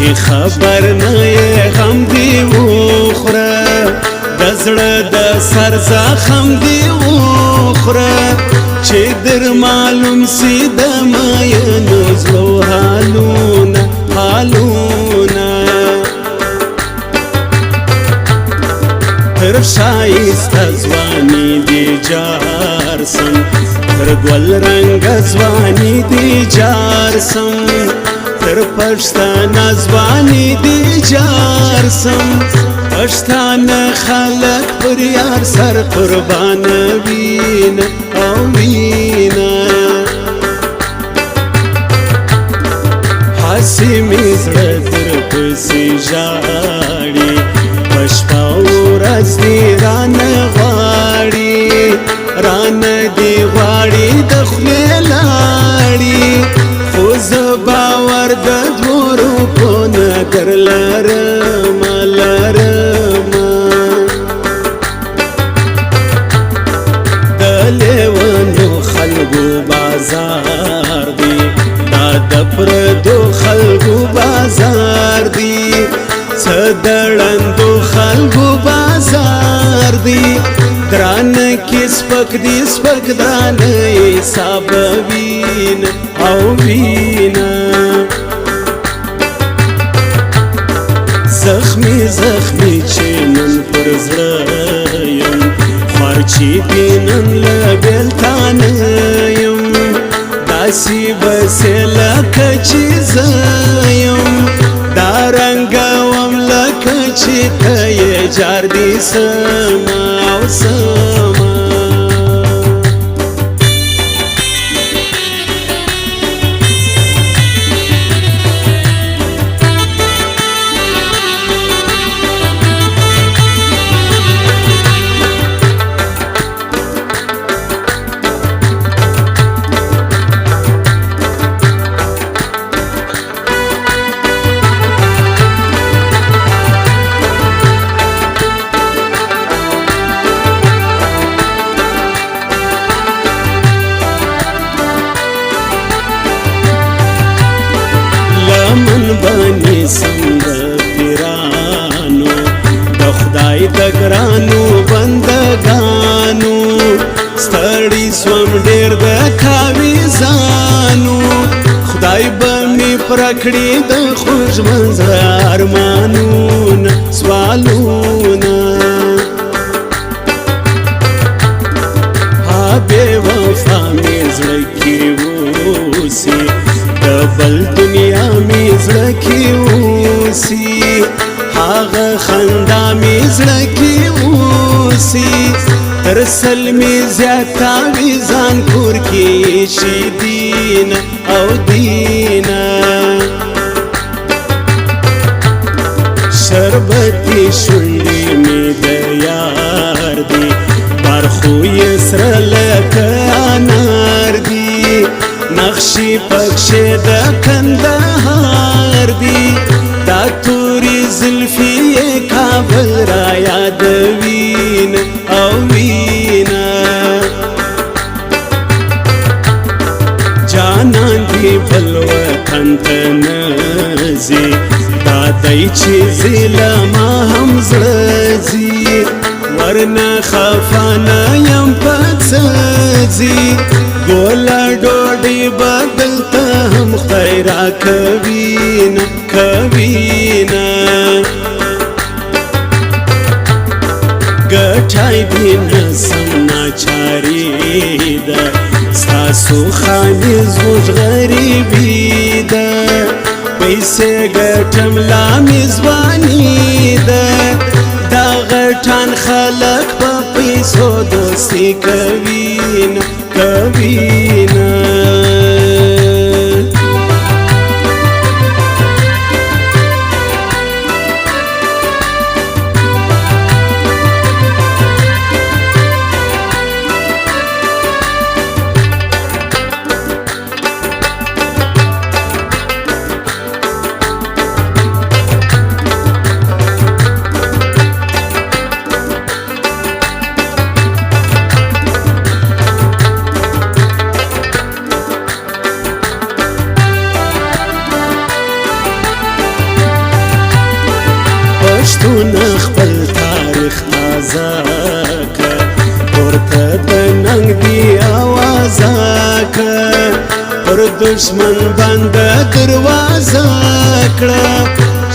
چې خبر نه یې غم دی وخوره د زړه د سر زخم دی وخوره چې در معلوم سي د مینو زړو حالونه تر ښایسته ځواني دی جار سم تر ګل رنګه ځواني دی جار سم تر پښتانه ځواني دی جار سم پښتانه خلک پر یار سر قربان وینه او وینه هسې مې زړه در پسې ژاړي په شپه ورځ دې رانه غواړي د خولې لاړي خو زه باور د دوو روپو نه در لرمه د لیونو خلکو بازار دی دا د پردو خلکو بازار دی څه د ړندو خلکو بازار دی درانه کې سپک دی سپک درانه حساب وینه او وینه زخمی چې نن پر زړه یم خوار چې دې نن له بېلتانه یم داسې بسې لکه چې زه یم دا رنګوم لکه چې ته یې جار دې سمه او سمه من بانی سم د پیرانو د خدای د ګرانو بندګانو ستړي سوم ډېر د کاویزانو خدای به مې پرکړي د خوږ منظر ارمانونه سوالونه ها بې وفا مې زړه کې اوسي د بل دنیا مې زړه کې اوسي هغه خندا مې زړه کې اوسي تر سل مې زیاته وي ځان کور کې شي دینه او دینه شربتي شونډې مې د یار دي بار خو یې سره لکه انار دي نقشی پکشی د کندهار دی دا توری زلفی کابل را یادوین او وینا جانان دی بل وطن ته نځي دا دی چې زیلا ما هم زړه ځي ورنه خفا نه یم په څه ځي ګوله ډوډۍ بدل ته هم خدای راکوینه ګټای دې نه سم ناچاري ده ستاسو خانې زموږ غریبي ده پیسې ګټم لا مې ځواني ده دا غټان خلک په پیسو دوستي کوینه پښتون خپل تاریخ تازه کړه ورته د ننګ دی آواز کړه پر دشمن باندې دروازه کړه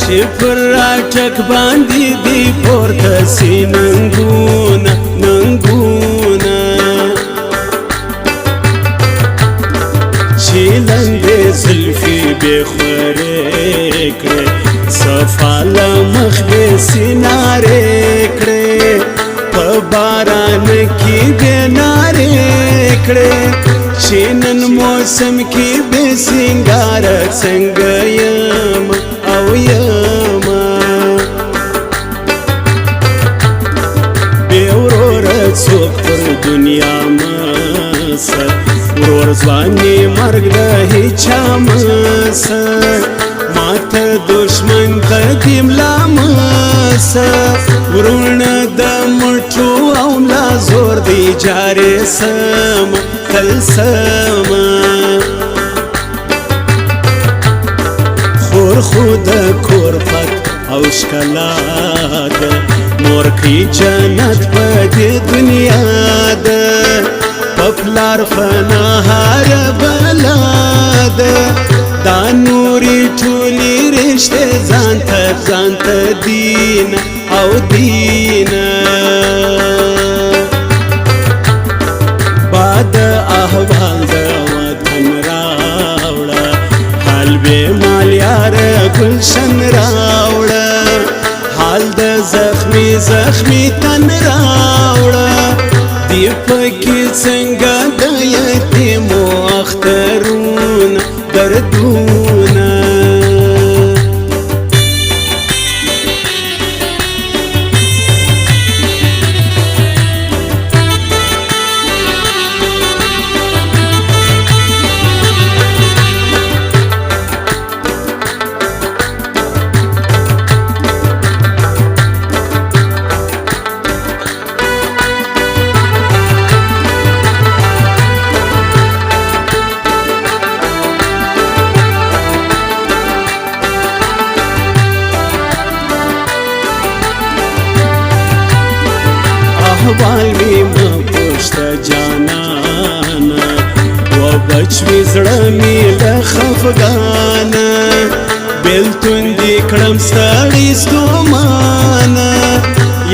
چې پر راټک باندې دی پورته سي ننګونه ننګونه چې لاندې زلفې بې خورې کړې صفاله مخ بې سینارې کړې په باران کې بې نارې کړې چې نن موسم کې بې سینګاره څنګه یم او یمه بې وروره څوک پر دنیا مسه ورور ځواني مرګ د هیچا مسه ماته دشمن قدیم لامسه ورونه د مټو او ملا زور دی جارې سم تل سمه خور خود کور پت او ښکلا ده مور کی جنت په دې دنیا ده په پلار فنا هر بلا ده دا نورې ټولې رشتې ځان ته دین او دینه باد احوال د وطن راوړه حال به مال یار گلشن راوړه حال د زخمی تن راوړه دی پکې څنګه د یتیمو اخترونه دردونه احوال می مپوشته جانانا و بچ می زړه می له خفګانه بیلتون دی کړم ستړي ستومانه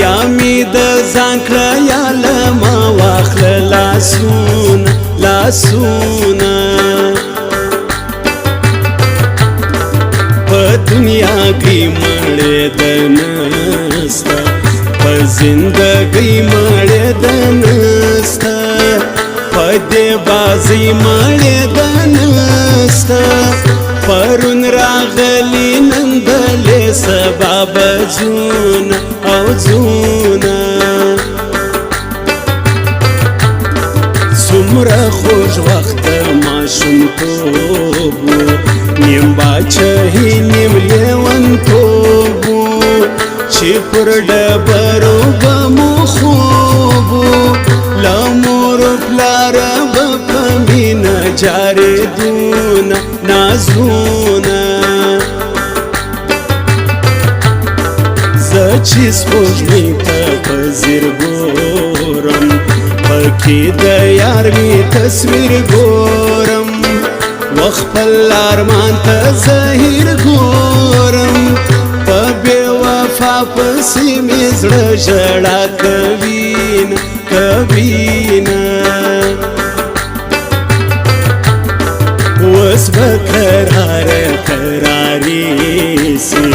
یا می د ځان کړه یا له ما واخله لاسونه په دنیا کې مړې د نسته په زندګۍ مړې د نسته په دې بازۍ مړې د نسته پرون راغلی نن دلې سبا به ځونه او ځونه څومره خوږ وخت ماشومتوب و نیم باچهي نیم لیونتوب و چې پر ډبرو به مو خوب و له مور پلار به په مینه جارېدونه نازونه زه چې سپوږمۍ ته په ځیر ګورم پکې د یار مې تصویر ګورم و خپل ارمان ته زهیر ګورم په بې وفا پسې مې زړه ژړا کوینه اوس به کرارې سي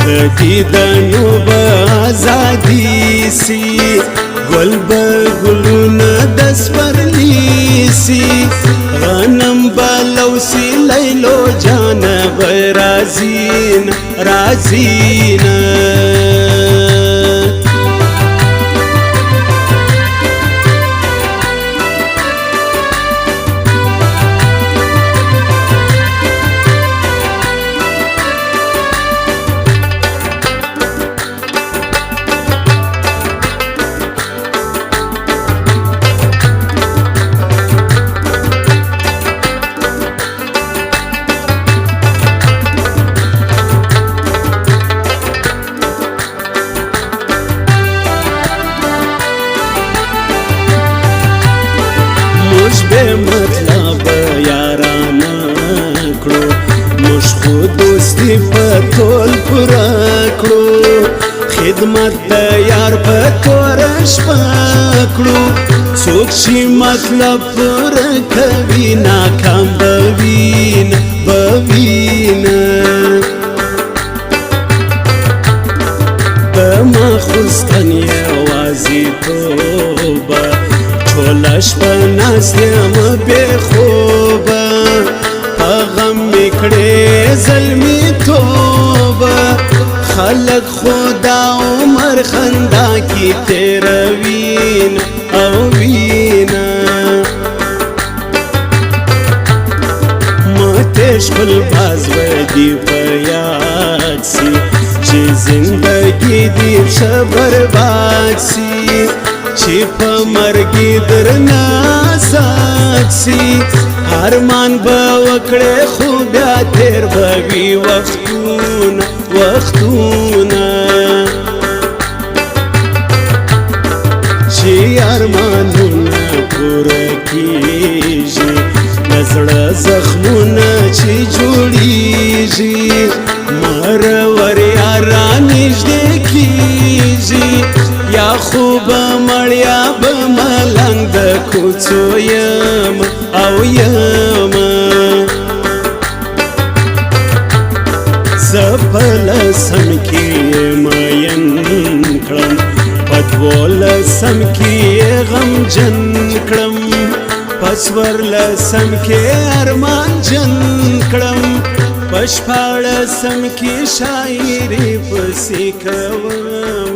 د دیدنو به ازادي سي ګل به ګلونه د سپرلي سي غنم به لوسي لیلو جانه به رازینه ټول پوره کړو خدمت د یار په تور شپه کړو څوک چې مطلب پوره کوي ناکام به وینه د ماخوستن یوازیتوبه ټوله شپه ناست یم بې خوبه په غم مې کړې زلمیتوبه خلک خو دا عمر خندا کې تېروینه او وینه ماته خپل باز ودی په یاد سي چې زندګي دې ښه برباد سي چې په مرګي درنه آزاد سي ارمان به وکړې خو بیا تېر به وي وختونه چې ارمانونه پوره کېږي له زړه زخمونه چې جوړېږي مرور یار رانږدې کېږي یا خو به مړ یا به ملنګ د کوڅو یم او یمه زه په لسم کې مین کړم په دولسم کې غمجن کړم په څوارلسم کې ارمانجن کړم په شپاړسم کې شاعري پسې کوم